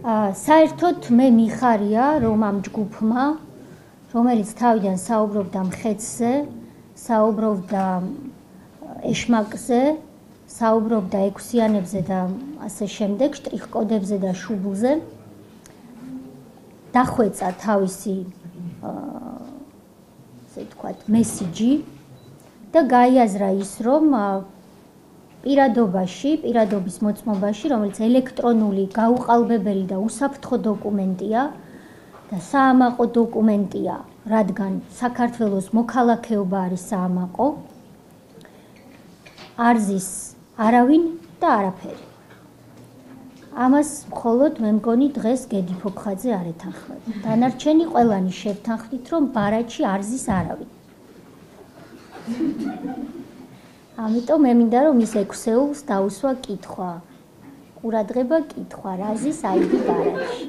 საერთოდ მე მიხარია რომ ამ ჯგუფმა რომელიც თავიდან საუბრობდა მხეცზე, საუბრობდა ეშმაკზე, საუბრობდა ექვსიანებზე და ასე შემდეგ, შტრიხ-კოდებზე და შუბლზე, დახვეწა თავისი ასე ვთქვათ, მესიჯი და გაიაზრა ის, რომ პირადობის მოწმობაში, რომელიც ელექტრონული, გაუყალბებელი და უსაფრთხო დოკუმენტია და საამაყო დოკუმენტია, რადგან საქართველოს მოქალაქეობა არის საამაყო, არ ზის არავინ და არაფერი. ამას მხოლოდ მე მგონი დღეს გედი ფოფხაძე არ ეთანხმება. დანარჩენი ყველანი შევთანხმდით, რომ ბარათში არ ზის არავინ. ამიტომ მე მინდა რომ ის ექვსეულს დაუსვა კითხვა. ყურადღება კითხვა, რა ზის აიგი ბარათში.